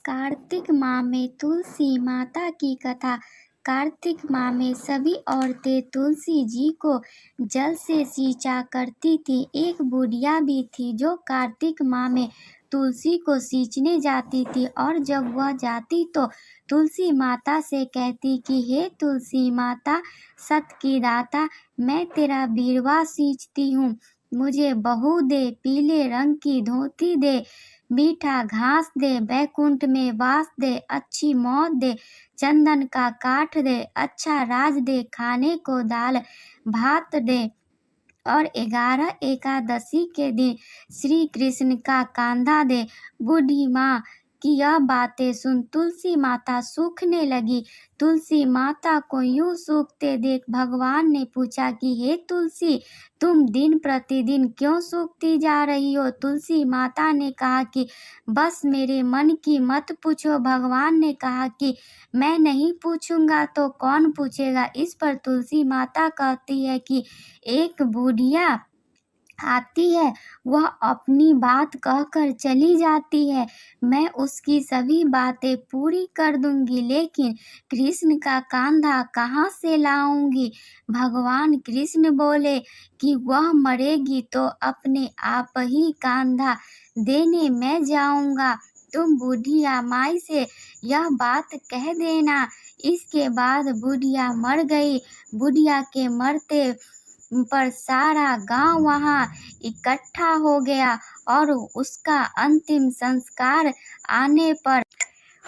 कार्तिक माह में तुलसी माता की कथा। कार्तिक माह में सभी औरतें तुलसी जी को जल से सींचा करती थी। एक बुढ़िया भी थी जो कार्तिक माह में तुलसी को सींचने जाती थी, और जब वह जाती तो तुलसी माता से कहती कि हे तुलसी माता, सत की दाता, मैं तेरा बीरवा सींचती हूँ, मुझे बहू दे, पीले रंग की धोती दे, मीठा घास दे, बैकुंठ में वास दे, अच्छी मौत दे, चंदन का काठ दे, अच्छा राज दे, खाने को दाल भात दे, और 11 एकादशी के दिन श्री कृष्ण का कांधा दे। बूढ़ी माँ की यह बातें सुन तुलसी माता सूखने लगी। तुलसी माता को यूं सूखते देख भगवान ने पूछा कि हे तुलसी, तुम दिन प्रतिदिन क्यों सूखती जा रही हो? तुलसी माता ने कहा कि बस मेरे मन की मत पूछो। भगवान ने कहा कि मैं नहीं पूछूंगा तो कौन पूछेगा? इस पर तुलसी माता कहती है कि एक बुढ़िया आती है, वह अपनी बात कहकर चली जाती है, मैं उसकी सभी बातें पूरी कर दूंगी, लेकिन कृष्ण का कांधा कहाँ से लाऊंगी? भगवान कृष्ण बोले कि वह मरेगी तो अपने आप ही कांधा देने मैं जाऊंगा, तुम बुढ़िया माई से यह बात कह देना। इसके बाद बुढ़िया मर गई। बुढ़िया के मरते पर सारा गांव वहां इकट्ठा हो गया, और उसका अंतिम संस्कार आने पर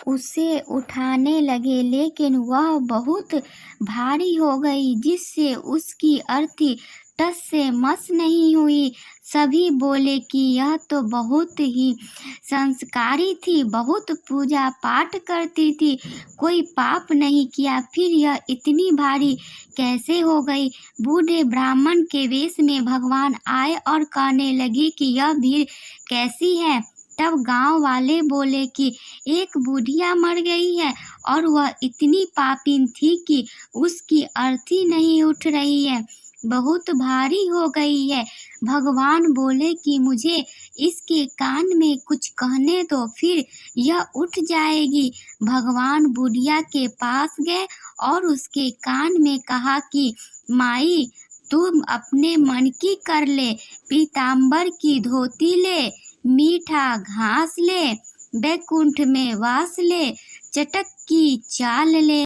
उसे उठाने लगे, लेकिन वह बहुत भारी हो गई, जिससे उसकी अर्थी टस से मस नहीं हुई। सभी बोले कि यह तो बहुत ही संस्कारी थी, बहुत पूजा पाठ करती थी, कोई पाप नहीं किया, फिर यह इतनी भारी कैसे हो गई? बूढ़े ब्राह्मण के वेश में भगवान आए और कहने लगे कि यह भीड़ कैसी है? तब गांव वाले बोले कि एक बुढ़िया मर गई है, और वह इतनी पापीन थी कि उसकी अर्थी नहीं उठ रही है, बहुत भारी हो गई है। भगवान बोले कि मुझे इसके कान में कुछ कहने दो, फिर यह उठ जाएगी। भगवान बुढ़िया के पास गए और उसके कान में कहा कि माई, तुम अपने मन की कर ले, पीताम्बर की धोती ले, मीठा घास ले, बैकुंठ में वास ले, चटक की चाल ले,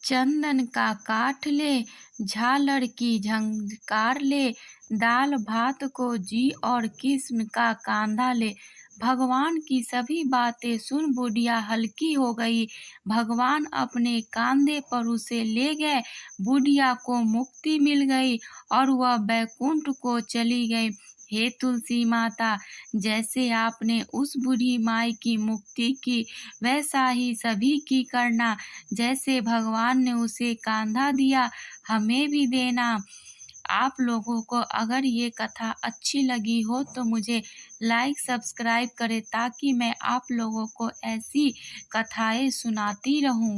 चंदन का काठ ले, झालर की झंकार ले, दाल भात को जी और कृष्ण का कांधा ले। भगवान की सभी बातें सुन बुढ़िया हल्की हो गई। भगवान अपने कांधे पर उसे ले गए। बुढ़िया को मुक्ति मिल गई और वह बैकुंठ को चली गई। हे तुलसी माता, जैसे आपने उस बूढ़ी माई की मुक्ति की, वैसा ही सभी की करना। जैसे भगवान ने उसे कांधा दिया, हमें भी देना। आप लोगों को अगर ये कथा अच्छी लगी हो तो मुझे लाइक सब्सक्राइब करें, ताकि मैं आप लोगों को ऐसी कथाएं सुनाती रहूं।